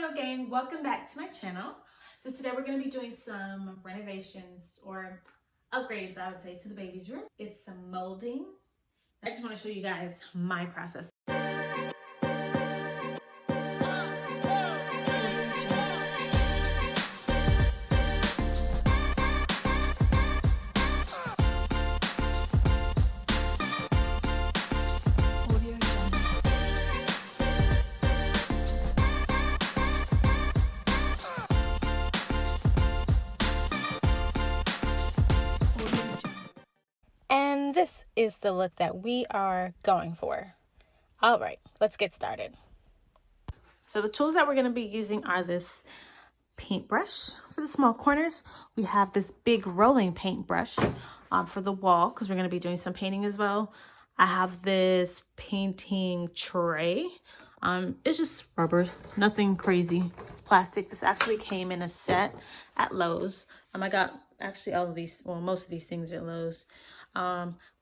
Mario gang, welcome back to my channel. So today we're going to be doing some renovations or upgrades, I would say, to the baby's room. It's some molding. I just want to show you guys my process. And this is the look that we are going for. All right, let's get started. So the tools that we're going to be using are this paintbrush for the small corners. We have this big rolling paintbrush for the wall because we're going to be doing some painting as well. I have this painting tray. It's just rubber, nothing crazy. It's plastic. This actually came in a set at Lowe's. I got actually all of these, well, most of these things at Lowe's.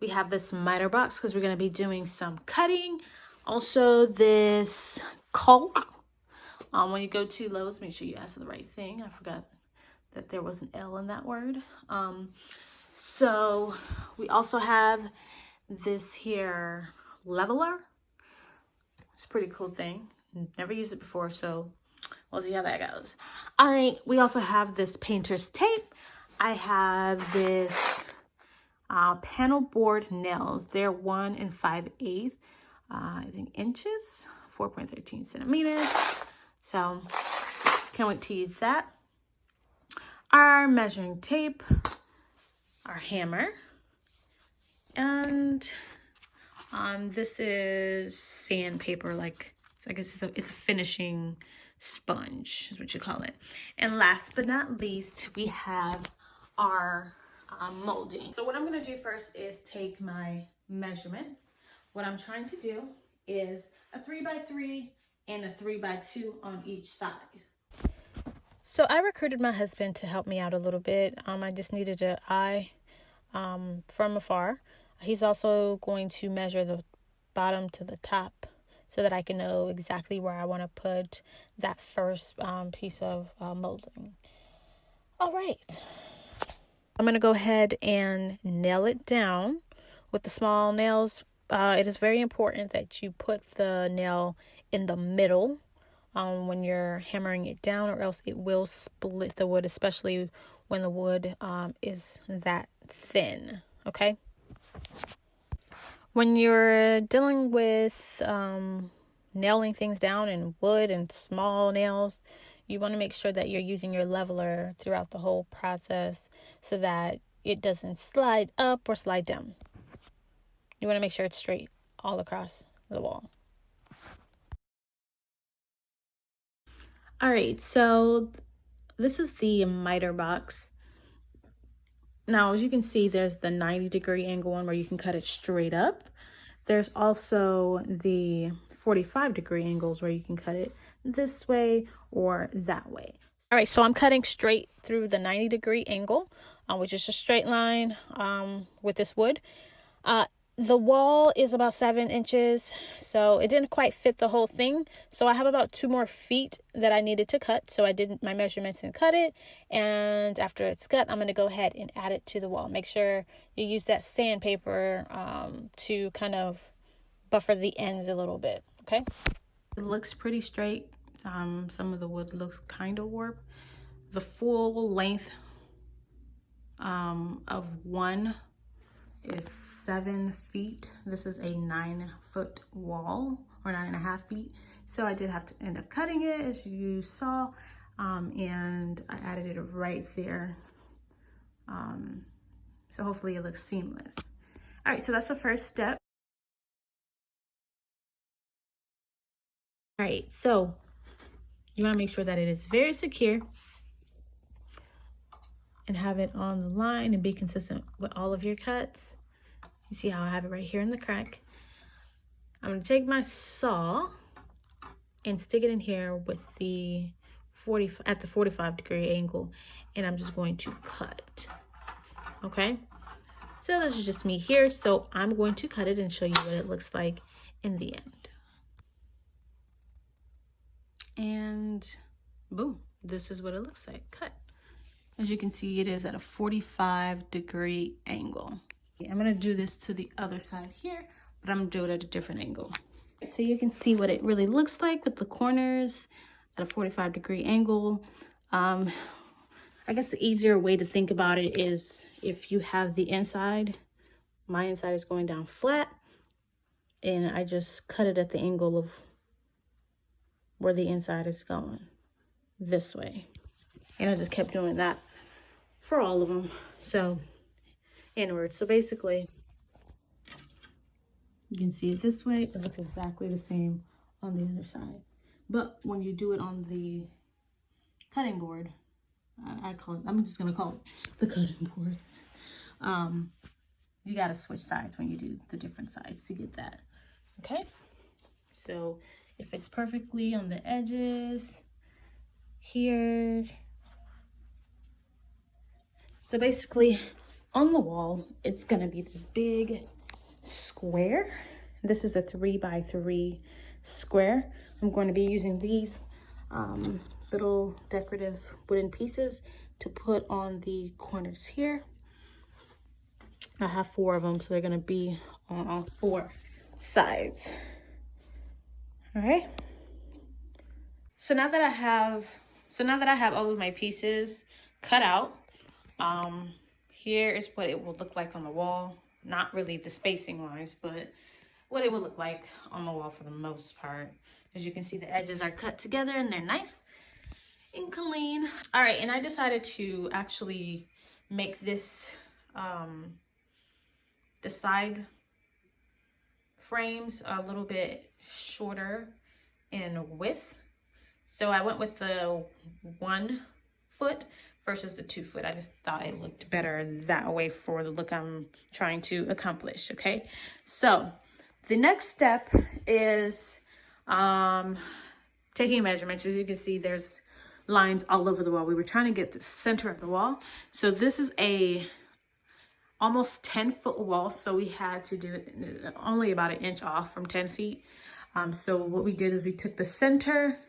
We have this Miterbox because we're going to be doing some cutting. Also this Caulk. When you go to Lowe's, make sure you ask for the right thing. I forgot that there was an L in that word. So we also have this here leveler. It's a pretty cool thing. Never used it before, so we'll see how that goes. All right, we also have this painter's tape. I have this panel board nails. They're 1 5/8, I think inches, 4.13 centimeters. So can't wait to use that. Our measuring tape, our hammer, and this is sandpaper, like I guess it's a finishing sponge is what you call it. And last but not least, we have our molding. So what I'm going to do first is take my measurements. What I'm trying to do is a 3x3 and a 3x2 on each side. So I recruited my husband to help me out a little bit. I just needed an eye from afar. He's also going to measure the bottom to the top so that I can know exactly where I want to put that first piece of molding. All right. I'm going to go ahead and nail it down with the small nails. It is very important that you put the nail in the middle when you're hammering it down, or else it will split the wood, especially when the wood is that thin. Okay. When you're dealing with nailing things down in wood and small nails, you want to make sure that you're using your leveler throughout the whole process so that it doesn't slide up or slide down. You want to make sure it's straight all across the wall. All right, so this is the Miterbox. Now, as you can see, there's the 90-degree angle one where you can cut it straight up. There's also the 45-degree angles where you can cut it this way or that way. All right, so I'm cutting straight through the 90-degree angle, which is a straight line with this wood. The wall is about 7 inches, so it didn't quite fit the whole thing. So I have about 2 more feet that I needed to cut. So I did my measurements and cut it. And after it's cut, I'm going to go ahead and add it to the wall. Make sure you use that sandpaper to kind of buffer the ends a little bit, okay? It looks pretty straight. Some of the wood looks kind of warped. The full length of one is 7 feet. This is a 9-foot wall, or 9.5 feet. So I did have to end up cutting it, as you saw, and I added it right there. So hopefully it looks seamless. All right, so that's the first step. All right, so you want to make sure that it is very secure and have it on the line and be consistent with all of your cuts. You see how I have it right here in the crack. I'm going to take my saw and stick it in here with the 45-degree angle, and I'm just going to cut. Okay, so this is just me here, so I'm going to cut it and show you what it looks like in the end. And boom, this is what it looks like cut. As you can see, it is at a 45-degree angle. I'm gonna do this to the other side here, but I'm gonna do it at a different angle. So you can see what it really looks like with the corners at a 45-degree angle. I guess the easier way to think about it is if you have the inside, my inside is going down flat, and I just cut it at the angle of where the inside is going, this way. And I just kept doing that for all of them. So inward. So basically, you can see it this way. It looks exactly the same on the other side. But when you do it on the cutting board, I'm just gonna call it the cutting board. You gotta switch sides when you do the different sides to get that. Okay? So it fits perfectly on the edges here. So basically, on the wall, it's gonna be this big square. This is a 3x3 square. I'm going to be using these little decorative wooden pieces to put on the corners here. I have 4 of them, so they're gonna be on all 4 sides. All right. So now that I have all of my pieces cut out, here is what it will look like on the wall. Not really the spacing wise, but what it would look like on the wall for the most part. As you can see, the edges are cut together and they're nice and clean. All right, and I decided to actually make this, the side frames a little bit shorter in width. So I went with the 1 foot versus the 2 foot. I just thought it looked better that way for the look I'm trying to accomplish, okay? So the next step is taking measurements. As you can see, there's lines all over the wall. We were trying to get the center of the wall. So this is a almost 10-foot wall, so we had to do it only about 1 inch off from 10 feet. So what we did is we took the center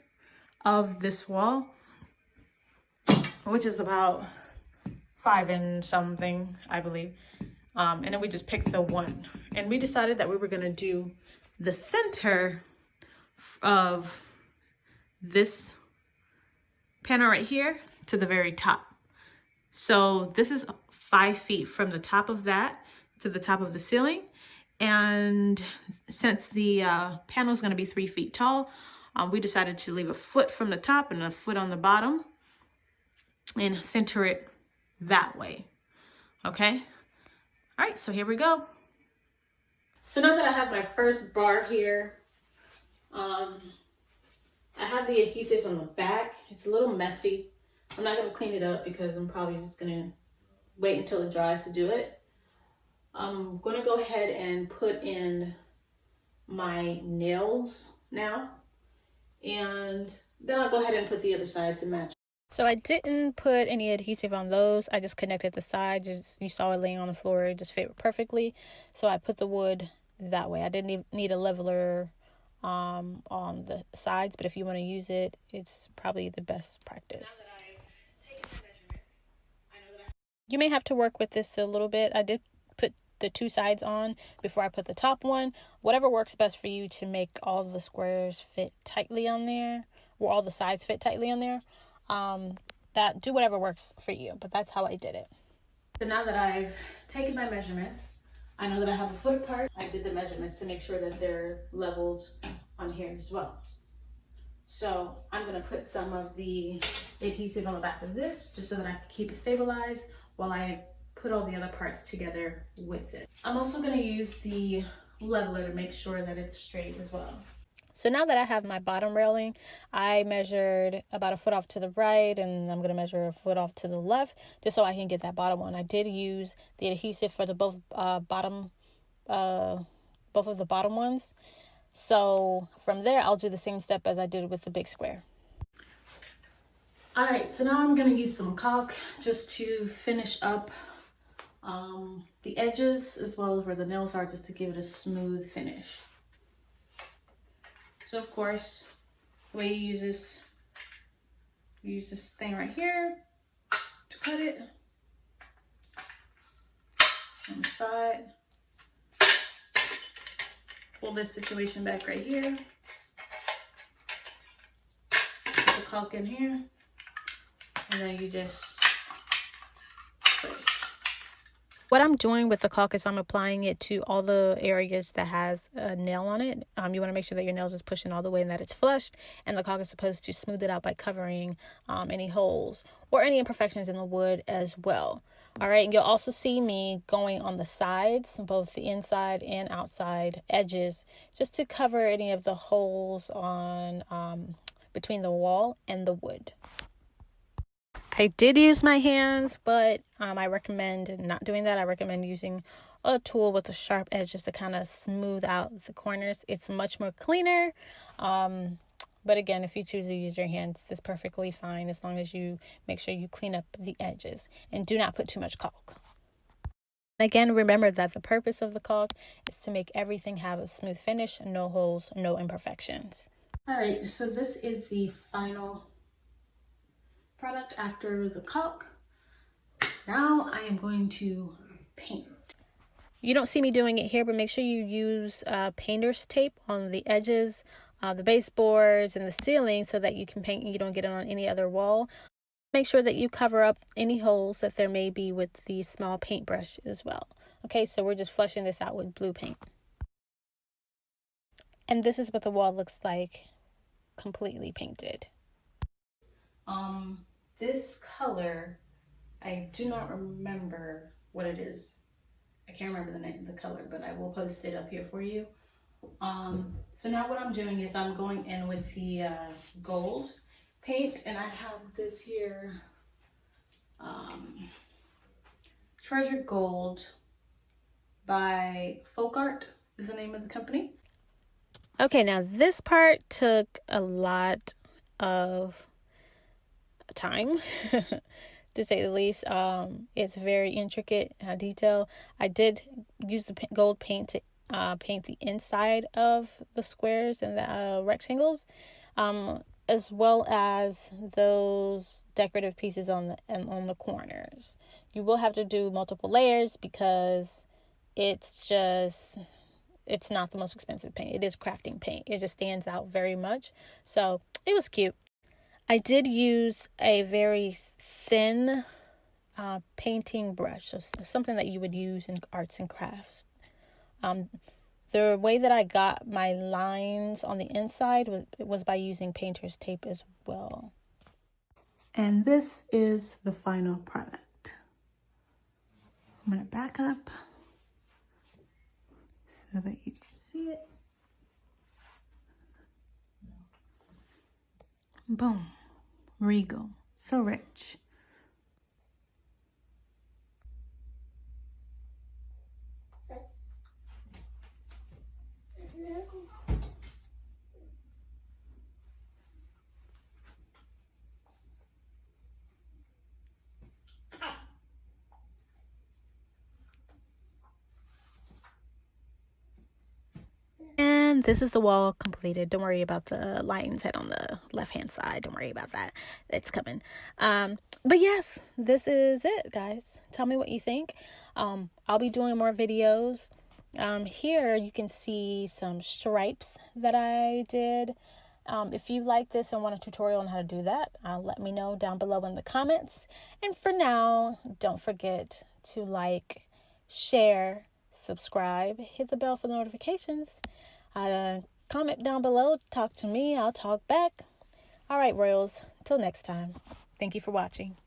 of this wall, which is about 5 and something, I believe. And then we just picked the 1. And we decided that we were gonna do the center of this panel right here to the very top. So this is 5 feet from the top of that to the top of the ceiling. And since the panel is gonna be 3 feet tall, we decided to leave 1 foot from the top and 1 foot on the bottom and center it that way. Okay? All right, so here we go. So now that I have my first bar here, I have the adhesive on the back. It's a little messy. I'm not gonna clean it up because I'm probably just gonna wait until it dries to do it. I'm gonna go ahead and put in my nails now, and then I'll go ahead and put the other sides to match. So I didn't put any adhesive on those. I just connected the sides. You saw it laying on the floor. It just fit perfectly. So I put the wood that way. I didn't need a leveler on the sides, but if you want to use it, it's probably the best practice. You may have to work with this a little bit. I did put the 2 sides on before I put the top one. Whatever works best for you to make all the squares fit tightly on there, or all the sides fit tightly on there. Do whatever works for you, but that's how I did it. So now that I've taken my measurements, I know that I have 1 foot apart. I did the measurements to make sure that they're leveled on here as well. So I'm gonna put some of the adhesive on the back of this just so that I can keep it stabilized while I put all the other parts together with it. I'm also gonna use the leveler to make sure that it's straight as well. So now that I have my bottom railing, I measured about 1 foot off to the right, and I'm going to measure 1 foot off to the left, just so I can get that bottom one. I did use the adhesive for the both of the bottom ones. So from there, I'll do the same step as I did with the big square. All right, so now I'm going to use some caulk just to finish up the edges as well as where the nails are, just to give it a smooth finish. So of course, the way you use this use this thing right here to cut it on the side. Pull this situation back right here. Put the caulk in here, and then you just push. What I'm doing with the caulk is I'm applying it to all the areas that has a nail on it. You want to make sure that your nails is pushing all the way and that it's flushed. And the caulk is supposed to smooth it out by covering any holes or any imperfections in the wood as well. All right, and you'll also see me going on the sides, both the inside and outside edges, just to cover any of the holes on between the wall and the wood. I did use my hands, but I recommend not doing that. I recommend using a tool with a sharp edge just to kind of smooth out the corners. It's much more cleaner. But again, if you choose to use your hands, that's perfectly fine as long as you make sure you clean up the edges and do not put too much caulk. Again, remember that the purpose of the caulk is to make everything have a smooth finish, no holes, no imperfections. All right, so this is the final product after the caulk. Now I am going to paint. You don't see me doing it here, but make sure you use painter's tape on the edges, the baseboards, and the ceiling so that you can paint and you don't get it on any other wall. Make sure that you cover up any holes that there may be with the small paintbrush as well. Okay, so we're just flushing this out with blue paint. And this is what the wall looks like completely painted. This color, I do not remember what it is. I can't remember the name of the color, but I will post it up here for you. So now what I'm doing is I'm going in with the gold paint, and I have this here Treasure Gold by Folk Art is the name of the company. Okay, now this part took a lot of time to say the least. It's very intricate detail. I did use the gold paint to paint the inside of the squares and the rectangles, as well as those decorative pieces on the corners. You will have to do multiple layers because it's not the most expensive paint. It is crafting paint. It just stands out very much. So it was cute. I did use a very thin painting brush, so something that you would use in arts and crafts. The way that I got my lines on the inside was by using painter's tape as well. And this is the final product. I'm going to back up so that you can see it. Boom. Regal. So rich. And this is the wall completed. Don't worry about the lion's head on the left hand side. Don't worry about that. It's coming. But yes, this is it, guys. Tell me what you think. I'll be doing more videos. Here you can see some stripes that I did. If you like this and want a tutorial on how to do that, let me know down below in the comments. And for now, don't forget to like, share, subscribe, hit the bell for the notifications. Comment down below, talk to me, I'll talk back. All right, Royals, till next time. Thank you for watching.